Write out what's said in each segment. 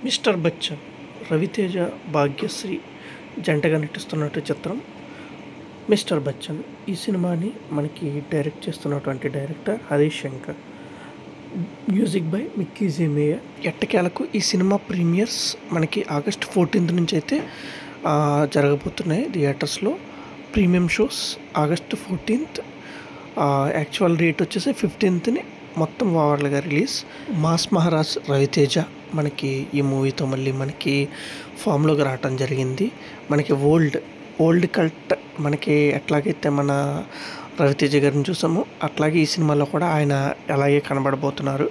Mister Bachchan Raviteja Bhagyashree జంటగా నటిస్తున్నట్టు చిత్రం mister Bachchan. ఈ సినిమాని మనకి డైరెక్ట్ చేస్తున్నటువంటి director Harish Shankar, music by Mickey J mayor. ఎట్టకేలకు ఈ సినిమా ప్రీమియర్స్ మనకి ఆగస్ట్ 14th నుంచి అయితే జరగబోతున్నాయి థియేటర్స్లో. Premium shows August 14th, actual date వచ్చేసి 15th మొత్తం ఓవర్గా రిలీజ్. మాస్ మహారాజ్ రవితేజ మనకి ఈ మూవీతో మళ్ళీ మనకి ఫామ్లోకి రావటం జరిగింది. మనకి ఓల్డ్ కల్ట్ మనకి ఎట్లాగైతే మన రవితేజ గారిని చూసామో అట్లాగే ఈ సినిమాలో కూడా ఆయన అలాగే కనబడబోతున్నారు.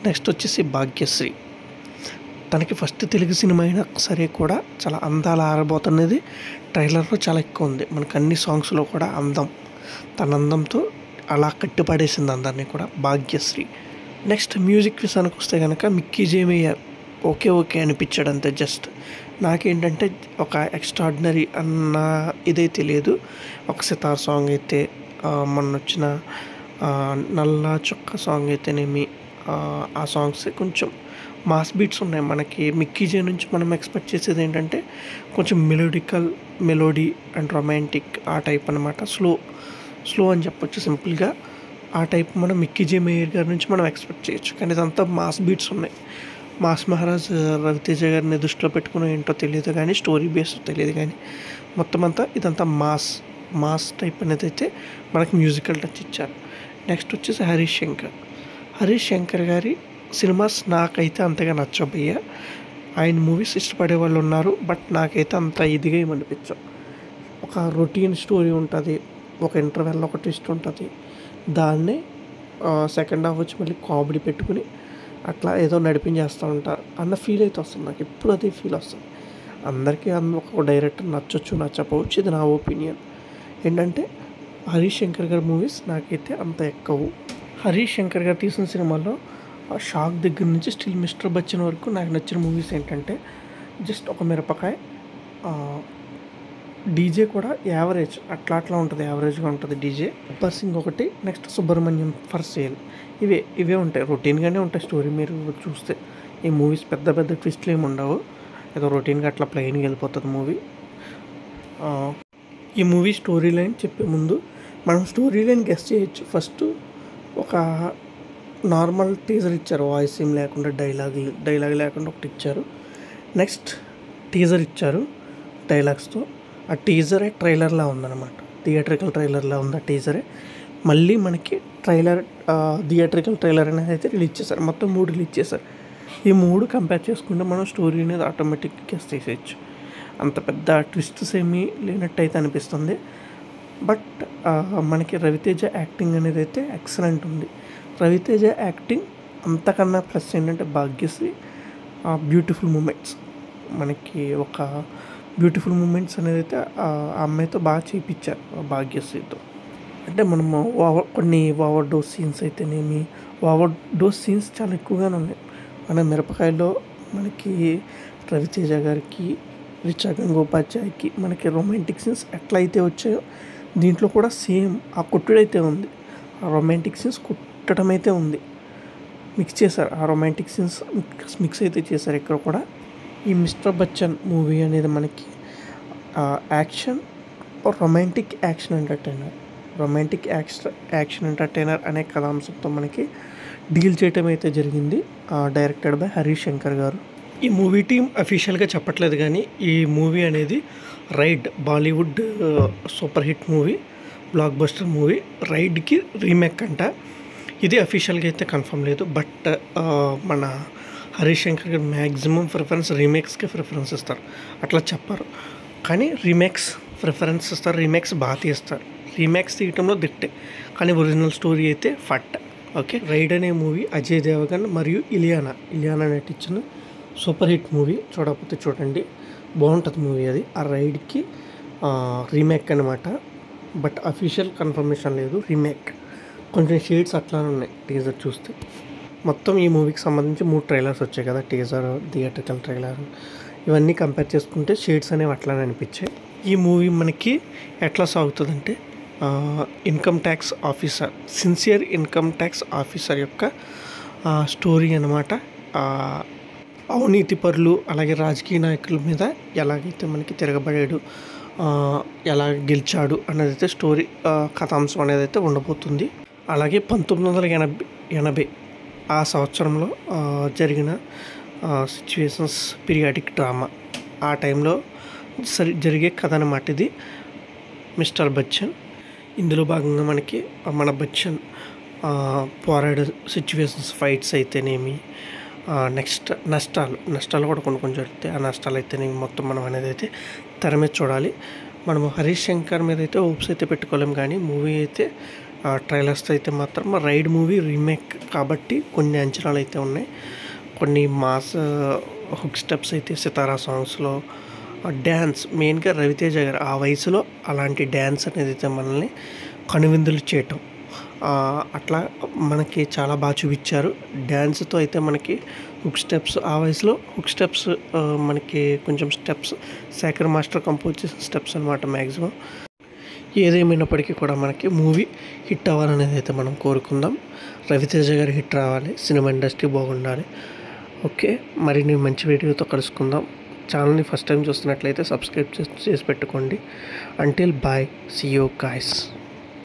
నెక్స్ట్ వచ్చేసి భాగ్యశ్రీ. తనకి ఫస్ట్ తెలుగు సినిమా అయినా సరే కూడా చాలా అందాలు ఆరబోతున్నది ట్రైలర్లో చాలా ఎక్కువ ఉంది. మనకు అన్ని సాంగ్స్లో కూడా తన అందంతో అలా కట్టిపడేసింది అందరినీ కూడా భాగ్యశ్రీ. నెక్స్ట్ మ్యూజిక్ విషయానికి వస్తే కనుక మిక్కీ జే మేయర్ ఓకే అనిపించాడు అంతే. జస్ట్ నాకేంటంటే ఒక ఎక్స్ట్రాడినరీ అన్న ఇదైతే లేదు. ఒక సితార్ సాంగ్ అయితే మొన్న వచ్చిన నల్ల చొక్క సాంగ్ అయితేనేమి, ఆ సాంగ్స్ కొంచెం మాస్ బీట్స్ ఉన్నాయి. మనకి మిక్కీ జే నుంచి మనం ఎక్స్పెక్ట్ చేసేది ఏంటంటే కొంచెం మెలోడీ అండ్ రొమాంటిక్ ఆ టైప్ అనమాట. స్లో అని చెప్పొచ్చు సింపుల్గా. ఆ టైప్ మనం మిక్కీ జే మేయర్ గారి నుంచి మనం ఎక్స్పెక్ట్ చేయొచ్చు. కానీ ఇదంతా మాస్ బీట్స్ ఉన్నాయి. మాస్ మహారాజ్ రవితేజ గారిని దృష్టిలో పెట్టుకుని ఏంటో తెలియదు కానీ, స్టోరీ బేస్ తెలియదు కానీ, మొత్తం అంతా ఇదంతా మాస్ టైప్ అనేది అయితే మనకి మ్యూజికల్ టచ్ ఇచ్చారు. నెక్స్ట్ వచ్చేసి హరీష్ శంకర్ గారి సినిమాస్ నాకైతే అంతగా నచ్చబోయా. ఆయన మూవీస్ ఇష్టపడే వాళ్ళు ఉన్నారు, బట్ నాకైతే అంత ఇదిగా ఏమనిపించవు. ఒక రొటీన్ స్టోరీ ఉంటుంది, ఒక ఇంటర్వెల్లో ఒక ట్విస్ట్ ఉంటుంది, దాన్నే సెకండ్ హాఫ్ వచ్చి మళ్ళీ కామెడీ పెట్టుకుని అట్లా ఏదో నడిపించేస్తూ ఉంటారు అన్న ఫీల్ అయితే వస్తుంది నాకు. ఎప్పుడు అదే ఫీల్ వస్తుంది. అందరికీ ఒక డైరెక్టర్ నచ్చకపోవచ్చు, ఇది నా ఒపీనియన్. ఏంటంటే హరీష్ శంకర్ గారి మూవీస్ నాకైతే అంత ఎక్కవు. హరీష్ శంకర్ గారు తీసిన సినిమాలో షాక్ దగ్గర నుంచి స్టిల్ మిస్టర్ బచ్చన్ వరకు నాకు నచ్చిన మూవీస్ ఏంటంటే జస్ట్ ఒక మిరపకాయ, డీజే కూడా యావరేజ్ అట్లా ఉంటుంది, యావరేజ్గా ఉంటుంది డీజే. గబ్బర్ సింగ్ ఒకటి, నెక్స్ట్ సుబ్రహ్మణ్యం ఫర్ సేల్. ఇవే ఉంటాయి, రొటీన్గానే ఉంటాయి స్టోరీ. మీరు చూస్తే ఈ మూవీస్ పెద్ద ట్విస్ట్లు ఏమి ఉండవు, ఏదో రొటీన్గా అట్లా ప్లెయిన్గా వెళ్ళిపోతుంది మూవీ. ఈ మూవీ స్టోరీ లైన్ చెప్పే ముందు మనం స్టోరీ లైన్ గెస్ చేయొచ్చు. ఫస్ట్ ఒక నార్మల్ టీజర్ ఇచ్చారు, వాయిస్ ఏం లేకుండా, డైలాగ్ లేకుండా ఒకటి ఇచ్చారు. నెక్స్ట్ టీజర్ ఇచ్చారు డైలాగ్స్తో. ఆ టీజరే ట్రైలర్లా ఉందన్నమాట, థియేట్రికల్ ట్రైలర్లా ఉంది ఆ టీజరే. మళ్ళీ మనకి థియేట్రికల్ ట్రైలర్ అనేది అయితే రిలీజ్ చేశారు. మొత్తం 3 రిలీజ్ చేశారు. ఈ 3 కంపేర్ చేసుకుంటే మనం స్టోరీ అనేది ఆటోమేటిక్గా గెస్ చేసేయచ్చు. అంత పెద్ద ట్విస్ట్స్ ఏమీ లేనట్టు అయితే అనిపిస్తుంది. బట్ మనకి రవితేజ యాక్టింగ్ అనేది అయితే ఎక్సలెంట్ ఉంది. రవితేజ యాక్టింగ్ అంతకన్నా ప్లస్ ఏంటంటే భాగ్యశ్రీ బ్యూటిఫుల్ మూమెంట్స్, మనకి ఒక బ్యూటిఫుల్ మూమెంట్స్ అనేది అయితే ఆ అమ్మాయితో బాగా చేయించారు భాగ్యశ్రీతో. అంటే మనము కొన్ని ఓవర్ డోస్ సీన్స్ అయితేనేమి, ఓవర్ డోస్ సీన్స్ చాలా ఎక్కువగానే ఉన్నాయి. మన మిరపకాయలో మనకి రవితేజ గారికి, రిచా గంగోపాధ్యాయకి మనకి రొమాంటిక్ సీన్స్ ఎట్లయితే వచ్చాయో దీంట్లో కూడా సేమ్ ఆ కొట్టుడైతే ఉంది. ఆ రొమాంటిక్ సీన్స్ కొట్టడం అయితే ఉంది, మిక్స్ చేశారు. ఆ రొమాంటిక్ సీన్స్ మిక్స్ అయితే చేశారు ఇక్కడ కూడా. ఈ మిస్టర్ బచ్చన్ మూవీ అనేది మనకి యాక్షన్ రొమాంటిక్ యాక్షన్ ఎంటర్టైనర్ అనే కథాంశంతో మనకి డీల్ చేయటం అయితే జరిగింది, డైరెక్టెడ్ బై హరీష్ శంకర్ గారు. ఈ మూవీ టీం అఫీషియల్గా చెప్పట్లేదు కానీ ఈ మూవీ అనేది Raid, Bollywood super hit movie, blockbuster movie రైడ్కి రీమేక్ అంట. ఇది అఫీషియల్గా అయితే కన్ఫర్మ్ లేదు, బట్ మన హరీష్ శంకర్ గారు మ్యాక్సిమం రీమేక్స్కే ప్రిఫరెన్స్ ఇస్తారు. అట్లా చెప్పారు కానీ రీమేక్స్ ప్రిఫరెన్స్ ఇస్తారు, రీమేక్స్ బాగా తీస్తారు. రీమేక్స్ తీయటంలో దిట్టే, కానీ ఒరిజినల్ స్టోరీ అయితే ఫట్. ఓకే, రైడ్ అనే మూవీ అజయ్ దేవగన్ మరియు ఇలియానా నటించిన సూపర్ హిట్ మూవీ. చూడకపోతే చూడండి, బాగుంటుంది మూవీ అది. ఆ రైడ్కి రీమేక్ అనమాట, బట్ అఫీషియల్ కన్ఫర్మేషన్ లేదు. రీమేక్ కొంచెం షేడ్స్ అట్లానే ఉన్నాయి టీజర్ చూస్తే. మొత్తం ఈ మూవీకి సంబంధించి 3 ట్రైలర్స్ వచ్చాయి కదా, టీజర్, థియేట్రికల్ ట్రైలర్, ఇవన్నీ కంపేర్ చేసుకుంటే షేడ్స్ అనేవి అట్లానే అనిపించాయి. ఈ మూవీ మనకి ఎట్లా సాగుతుందంటే income tax officer, sincere income tax officer యొక్క స్టోరీ అనమాట. అవినీతి పరులు అలాగే రాజకీయ నాయకుల మీద ఎలాగైతే మనకి తిరగబడాడు, ఎలా గెలిచాడు అనేది అయితే స్టోరీ కథాంశం అనేది అయితే ఉండబోతుంది. అలాగే 1980 ఆ సంవత్సరంలో జరిగిన సిచ్యువేషన్స్ పీరియాడిక్ డ్రామా ఆ టైంలో జరిగే కథ అన్నమాట ఇది మిస్టర్ బచ్చన్. ఇందులో భాగంగా మనకి మన బచ్చన్ పోరాడే సిచ్యువేషన్స్, ఫైట్స్ అయితేనేమి, నెక్స్ట్ నష్టాలు కూడా కొన్ని జరుగుతాయి. ఆ నష్టాలు అయితేనేమి మొత్తం మనం అనేది అయితే తెర మీద చూడాలి. మనము హరీష్ శంకర్ మీద అయితే హోప్స్ అయితే పెట్టుకోలేం, కానీ మూవీ అయితే ట్రైలర్స్ అయితే మాత్రం రైడ్ మూవీ రీమేక్ కాబట్టి కొన్ని అంచనాలు అయితే ఉన్నాయి. కొన్ని మాస్ హుక్ స్టెప్స్ అయితే సితారా సాంగ్స్లో, డ్యాన్స్ మెయిన్గా రవితేజ గారు ఆ వయసులో అలాంటి డ్యాన్స్ అనేది అయితే మనల్ని కనువిందులు చేయటం అట్లా మనకి చాలా బాగా చూపించారు. డ్యాన్స్తో అయితే మనకి హుక్ స్టెప్స్, ఆ వయసులో హుక్ స్టెప్స్ మనకి కొంచెం స్టెప్స్ శేఖర్ మాస్టర్ కంపోజ్ చేసిన స్టెప్స్ అనమాట మ్యాక్సిమం. ఏదేమైనప్పటికీ కూడా మనకి మూవీ హిట్ అవ్వాలనేది అయితే మనం కోరుకుందాం. రవితేజ గారు హిట్ రావాలి, సినిమా ఇండస్ట్రీ బాగుండాలి. ఓకే, మరిన్ని మంచి వీడియోతో కలుసుకుందాం. ఛానల్ని ఫస్ట్ టైం చూస్తున్నట్లయితే సబ్స్క్రైబ్ చేసి పెట్టుకోండి. Until bye, see you guys.